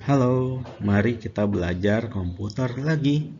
Halo, mari kita belajar komputer lagi.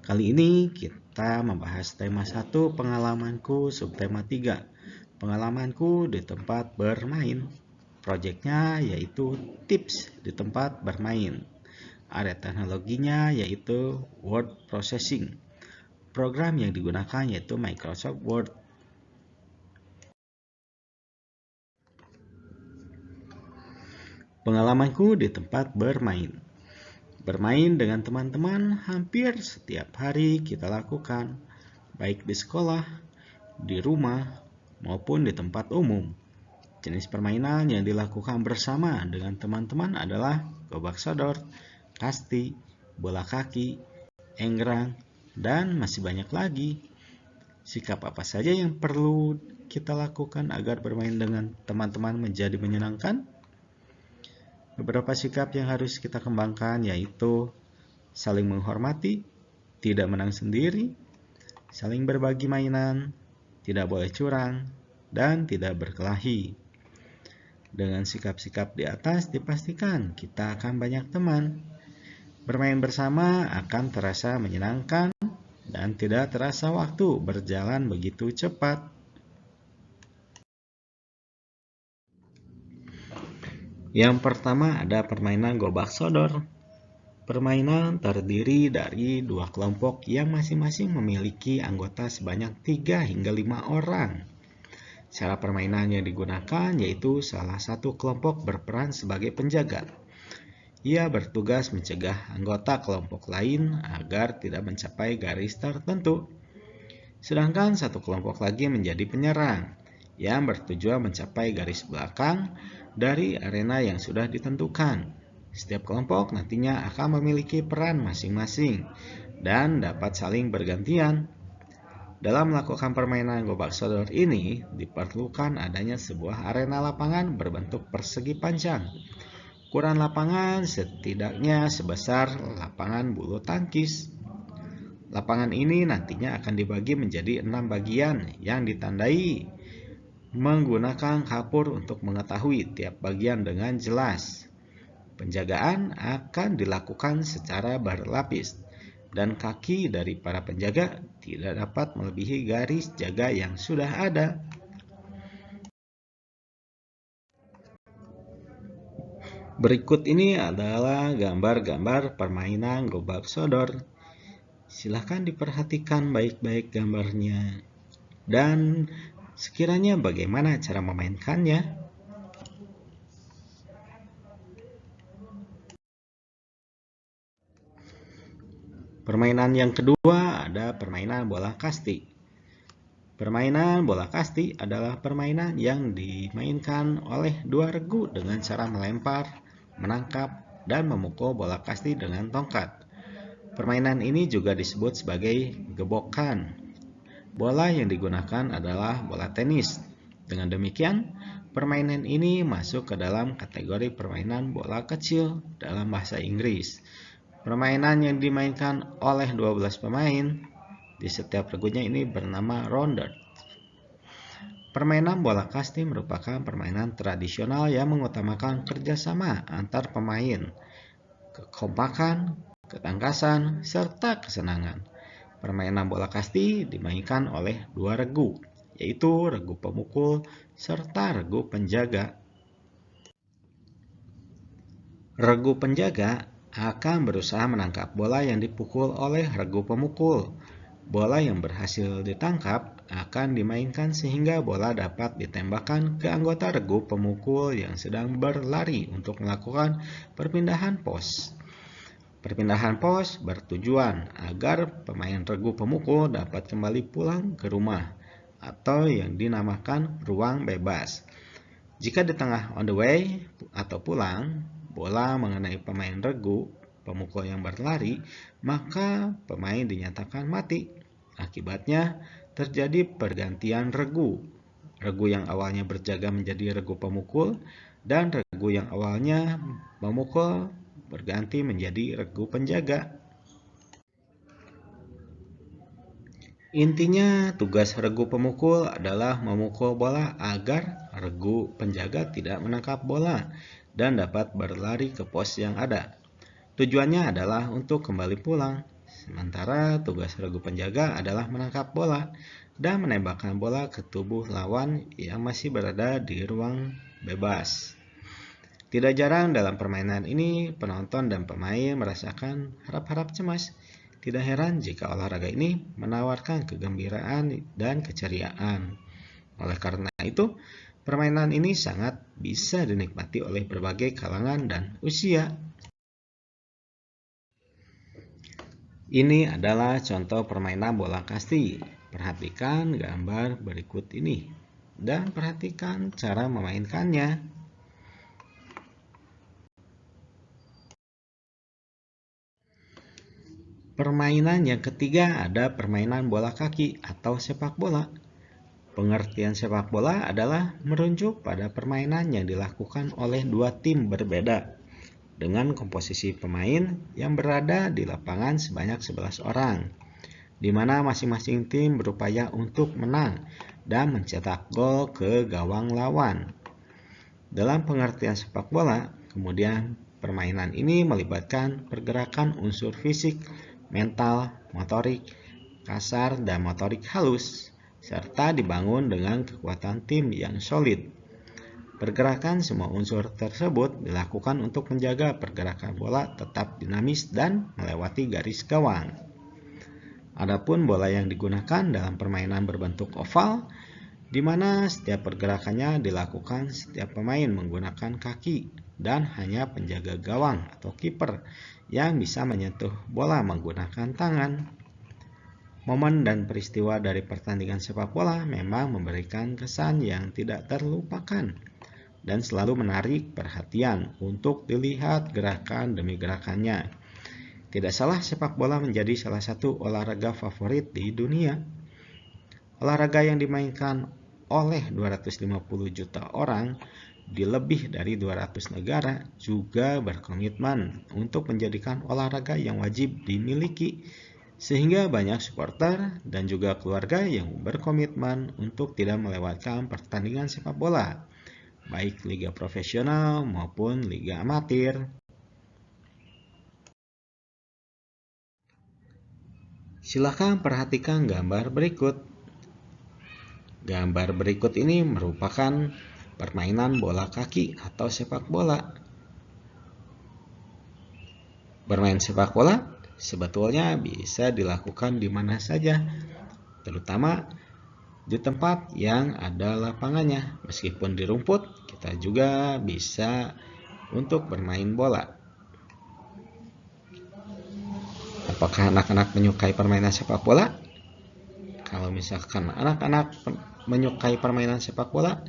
Kali ini kita membahas tema 1, pengalamanku, subtema 3. Pengalamanku di tempat bermain. Proyeknya yaitu tips di tempat bermain. Area teknologinya yaitu word processing. Program yang digunakan yaitu Microsoft Word. Pengalamanku di tempat bermain. Bermain dengan teman-teman hampir setiap hari kita lakukan, baik di sekolah, di rumah, maupun di tempat umum. Jenis permainan yang dilakukan bersama dengan teman-teman adalah gobak sodor, kasti, bola kaki, enggrang, dan masih banyak lagi. Sikap apa saja yang perlu kita lakukan agar bermain dengan teman-teman menjadi menyenangkan? Beberapa sikap yang harus kita kembangkan yaitu saling menghormati, tidak menang sendiri, saling berbagi mainan, tidak boleh curang, dan tidak berkelahi. Dengan sikap-sikap di atas dipastikan kita akan banyak teman. Bermain bersama akan terasa menyenangkan dan tidak terasa waktu berjalan begitu cepat. Yang pertama ada permainan gobak sodor. Permainan terdiri dari dua kelompok yang masing-masing memiliki anggota sebanyak 3 hingga 5 orang. Cara permainan yang digunakan yaitu salah satu kelompok berperan sebagai penjaga. Ia bertugas mencegah anggota kelompok lain agar tidak mencapai garis tertentu. Sedangkan satu kelompok lagi menjadi penyerang yang bertujuan mencapai garis belakang dari arena yang sudah ditentukan. Setiap kelompok nantinya akan memiliki peran masing-masing dan dapat saling bergantian. Dalam melakukan permainan gobak sodor ini, diperlukan adanya sebuah arena lapangan berbentuk persegi panjang. Ukuran lapangan setidaknya sebesar lapangan bulu tangkis. Lapangan ini nantinya akan dibagi menjadi 6 bagian yang ditandai menggunakan kapur untuk mengetahui tiap bagian dengan jelas. Penjagaan akan dilakukan secara berlapis, dan kaki dari para penjaga tidak dapat melebihi garis jaga yang sudah ada. Berikut ini adalah gambar-gambar permainan gobak sodor. Silahkan diperhatikan baik-baik gambarnya. Dan sekiranya bagaimana cara memainkannya? Permainan yang kedua ada permainan bola kasti. Permainan bola kasti adalah permainan yang dimainkan oleh dua regu dengan cara melempar, menangkap, dan memukul bola kasti dengan tongkat. Permainan ini juga disebut sebagai gebokan. Bola yang digunakan adalah bola tenis. Dengan demikian, permainan ini masuk ke dalam kategori permainan bola kecil dalam bahasa Inggris. Permainan yang dimainkan oleh 12 pemain di setiap regunya ini bernama rounder. Permainan bola kasti merupakan permainan tradisional yang mengutamakan kerjasama antar pemain, kekompakan, ketangkasan, serta kesenangan. Permainan bola kasti dimainkan oleh dua regu, yaitu regu pemukul serta regu penjaga. Regu penjaga akan berusaha menangkap bola yang dipukul oleh regu pemukul. Bola yang berhasil ditangkap akan dimainkan sehingga bola dapat ditembakkan ke anggota regu pemukul yang sedang berlari untuk melakukan perpindahan pos. Perpindahan pos bertujuan agar pemain regu pemukul dapat kembali pulang ke rumah atau yang dinamakan ruang bebas. Jika di tengah on the way atau pulang, bola mengenai pemain regu pemukul yang berlari, maka pemain dinyatakan mati. Akibatnya terjadi pergantian regu. Regu yang awalnya berjaga menjadi regu pemukul, dan regu yang awalnya memukul berganti menjadi regu penjaga. Intinya, tugas regu pemukul adalah memukul bola agar regu penjaga tidak menangkap bola dan dapat berlari ke pos yang ada. Tujuannya adalah untuk kembali pulang, sementara tugas regu penjaga adalah menangkap bola dan menembakkan bola ke tubuh lawan yang masih berada di ruang bebas. Tidak jarang dalam permainan ini, penonton dan pemain merasakan harap-harap cemas. Tidak heran jika olahraga ini menawarkan kegembiraan dan keceriaan. Oleh karena itu, permainan ini sangat bisa dinikmati oleh berbagai kalangan dan usia. Ini adalah contoh permainan bola kasti. Perhatikan gambar berikut ini dan perhatikan cara memainkannya. Permainan yang ketiga ada permainan bola kaki atau sepak bola. Pengertian sepak bola adalah merujuk pada permainan yang dilakukan oleh dua tim berbeda dengan komposisi pemain yang berada di lapangan sebanyak 11 orang, di mana masing-masing tim berupaya untuk menang dan mencetak gol ke gawang lawan. Dalam pengertian sepak bola, kemudian permainan ini melibatkan pergerakan unsur fisik, mental, motorik, kasar, dan motorik halus, serta dibangun dengan kekuatan tim yang solid. Pergerakan semua unsur tersebut dilakukan untuk menjaga pergerakan bola tetap dinamis dan melewati garis gawang. Adapun bola yang digunakan dalam permainan berbentuk oval, di mana setiap pergerakannya dilakukan setiap pemain menggunakan kaki dan hanya penjaga gawang atau kiper yang bisa menyentuh bola menggunakan tangan. Momen dan peristiwa dari pertandingan sepak bola memang memberikan kesan yang tidak terlupakan dan selalu menarik perhatian untuk dilihat gerakan demi gerakannya. Tidak salah, sepak bola menjadi salah satu olahraga favorit di dunia. Olahraga yang dimainkan oleh 250 juta orang di lebih dari 200 negara juga berkomitmen untuk menjadikan olahraga yang wajib dimiliki, sehingga banyak supporter dan juga keluarga yang berkomitmen untuk tidak melewatkan pertandingan sepak bola, baik liga profesional maupun liga amatir. Silakan perhatikan gambar berikut. Gambar berikut ini merupakan permainan bola kaki atau sepak bola. Bermain sepak bola sebetulnya bisa dilakukan di mana saja, terutama di tempat yang ada lapangannya. Meskipun di rumput, kita juga bisa untuk bermain bola. Apakah anak-anak menyukai permainan sepak bola? Kalau misalkan anak-anak menyukai permainan sepak bola,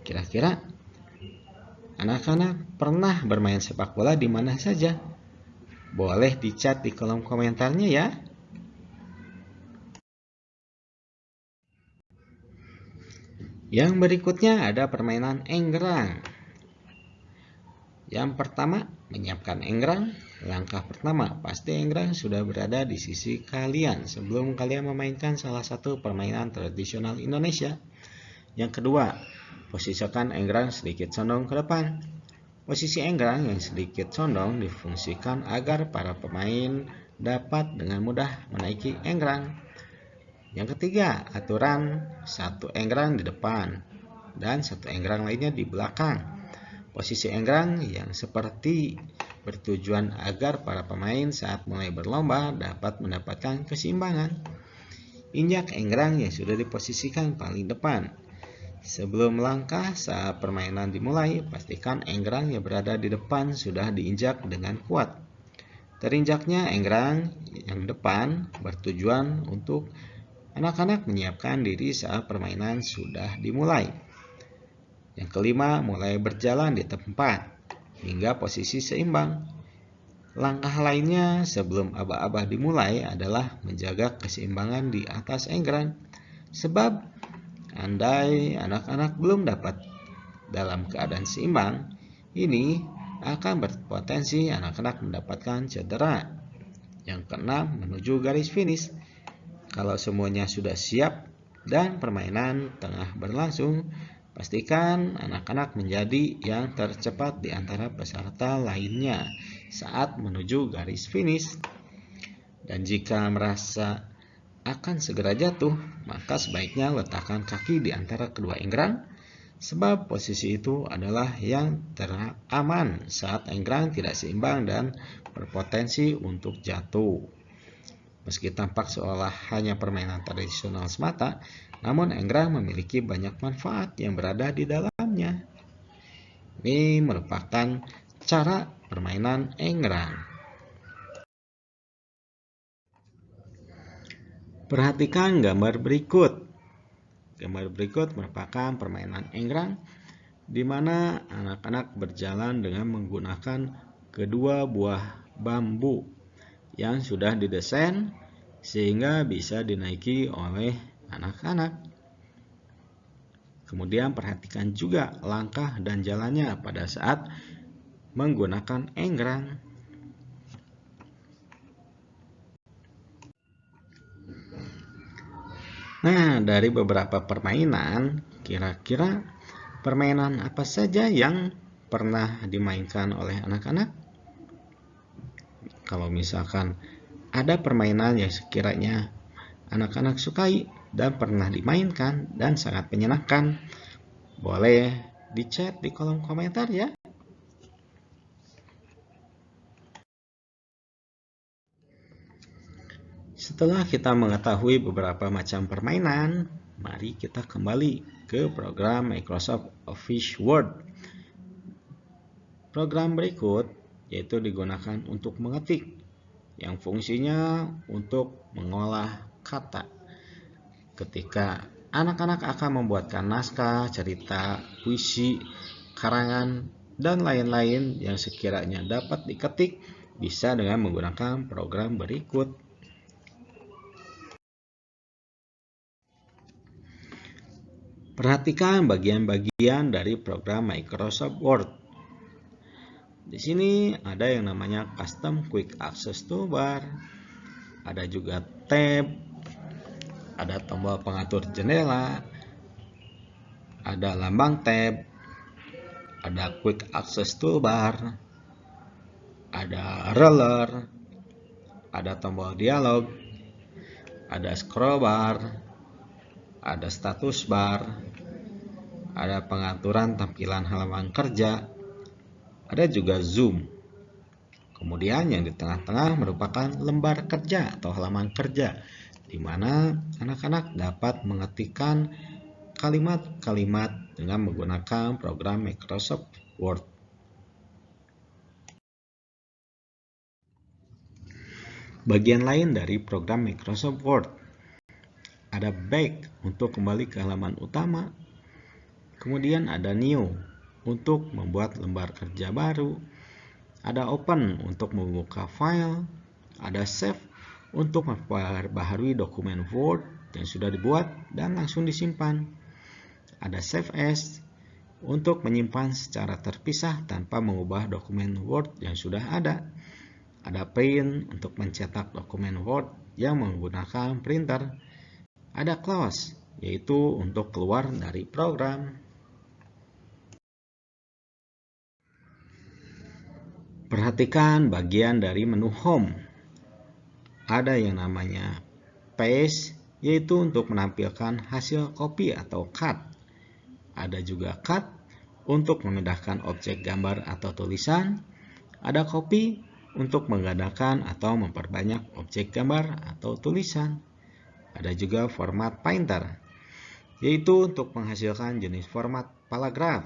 kira-kira anak-anak pernah bermain sepak bola di mana saja? Boleh dicat di kolom komentarnya ya. Yang berikutnya ada permainan enggrang. Yang pertama, menyiapkan enggrang. Langkah pertama, pasti enggrang sudah berada di sisi kalian sebelum kalian memainkan salah satu permainan tradisional Indonesia. Yang kedua, posisikan enggrang sedikit condong ke depan. Posisi enggrang yang sedikit condong difungsikan agar para pemain dapat dengan mudah menaiki enggrang. Yang ketiga, aturan satu enggrang di depan dan satu enggrang lainnya di belakang. Posisi enggrang yang seperti bertujuan agar para pemain saat mulai berlomba dapat mendapatkan keseimbangan. Injak enggrang yang sudah diposisikan paling depan. Sebelum melangkah saat permainan dimulai, pastikan enggrang yang berada di depan sudah diinjak dengan kuat. Terinjaknya enggrang yang depan bertujuan untuk anak-anak menyiapkan diri saat permainan sudah dimulai. Yang kelima, mulai berjalan di tempat hingga posisi seimbang. Langkah lainnya sebelum aba-aba dimulai adalah menjaga keseimbangan di atas enggrang. Sebab andai anak-anak belum dapat dalam keadaan seimbang, ini akan berpotensi anak-anak mendapatkan cedera. Yang keenam, menuju garis finish. Kalau semuanya sudah siap dan permainan tengah berlangsung, pastikan anak-anak menjadi yang tercepat di antara peserta lainnya saat menuju garis finish. Dan jika merasa akan segera jatuh, maka sebaiknya letakkan kaki di antara kedua enggrang, sebab posisi itu adalah yang teraman saat enggrang tidak seimbang dan berpotensi untuk jatuh. Meski tampak seolah hanya permainan tradisional semata, namun enggrang memiliki banyak manfaat yang berada di dalamnya. Ini merupakan cara permainan enggrang. Perhatikan gambar berikut. Gambar berikut merupakan permainan enggrang di mana anak-anak berjalan dengan menggunakan kedua buah bambu yang sudah didesain sehingga bisa dinaiki oleh anak-anak. Kemudian perhatikan juga langkah dan jalannya pada saat menggunakan enggrang. Nah, dari beberapa permainan, kira-kira permainan apa saja yang pernah dimainkan oleh anak-anak? Kalau misalkan ada permainan yang sekiranya anak-anak sukai dan pernah dimainkan dan sangat menyenangkan, boleh di chat di kolom komentar ya. Setelah kita mengetahui beberapa macam permainan, mari kita kembali ke program Microsoft Office Word. Program berikut yaitu digunakan untuk mengetik, yang fungsinya untuk mengolah kata. Ketika anak-anak akan membuatkan naskah, cerita, puisi, karangan, dan lain-lain yang sekiranya dapat diketik, bisa dengan menggunakan program berikut. Perhatikan bagian-bagian dari program Microsoft Word. Di sini ada yang namanya Custom Quick Access Toolbar, ada juga tab, ada tombol pengatur jendela, ada lambang tab, ada Quick Access Toolbar, ada ruler, ada tombol dialog, ada scroll bar, ada status bar, ada pengaturan tampilan halaman kerja, ada juga zoom. Kemudian yang di tengah-tengah merupakan lembar kerja atau halaman kerja, di mana anak-anak dapat mengetikkan kalimat-kalimat dengan menggunakan program Microsoft Word. Bagian lain dari program Microsoft Word, ada back untuk kembali ke halaman utama, kemudian ada new untuk membuat lembar kerja baru, ada open untuk membuka file, ada save untuk memperbaharui dokumen Word yang sudah dibuat dan langsung disimpan, ada save as untuk menyimpan secara terpisah tanpa mengubah dokumen Word yang sudah ada, ada print untuk mencetak dokumen Word yang menggunakan printer, ada close yaitu untuk keluar dari program. Perhatikan bagian dari menu home. Ada yang namanya paste, yaitu untuk menampilkan hasil copy atau cut. Ada juga cut untuk memindahkan objek gambar atau tulisan. Ada copy untuk menggandakan atau memperbanyak objek gambar atau tulisan. Ada juga format painter, yaitu untuk menghasilkan jenis format paragraf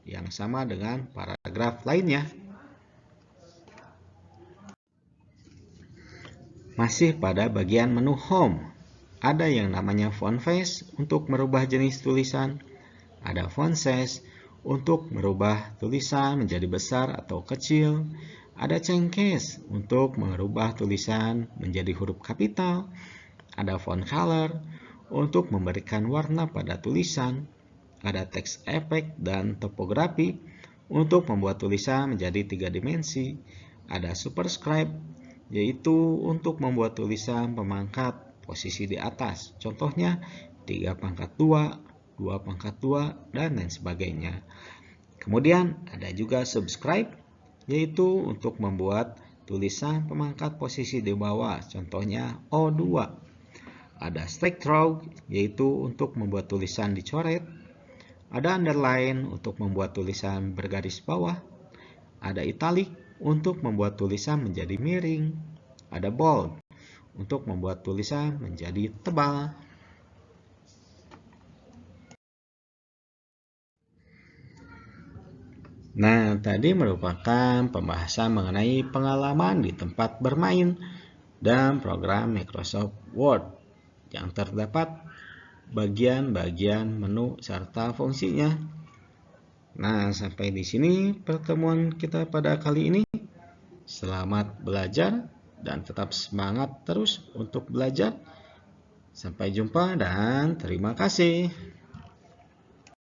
yang sama dengan paragraf lainnya. Masih pada bagian menu home, ada yang namanya font face untuk merubah jenis tulisan, ada font size untuk merubah tulisan menjadi besar atau kecil, ada change case untuk merubah tulisan menjadi huruf kapital, ada font color untuk memberikan warna pada tulisan, ada text effect dan topografi untuk membuat tulisan menjadi 3 dimensi, ada superscribe yaitu untuk membuat tulisan pemangkat posisi di atas. Contohnya 3 pangkat 2, 2 pangkat 2, dan lain sebagainya. Kemudian ada juga subscribe, yaitu untuk membuat tulisan pemangkat posisi di bawah. Contohnya O2. Ada strike through, yaitu untuk membuat tulisan dicoret. Ada underline untuk membuat tulisan bergaris bawah. Ada italic untuk membuat tulisan menjadi miring. Ada bold untuk membuat tulisan menjadi tebal. Nah, tadi merupakan pembahasan mengenai pengalaman di tempat bermain dan program Microsoft Word yang terdapat bagian-bagian menu serta fungsinya. Nah, sampai di sini pertemuan kita pada kali ini. Selamat belajar dan tetap semangat terus untuk belajar. Sampai jumpa dan terima kasih.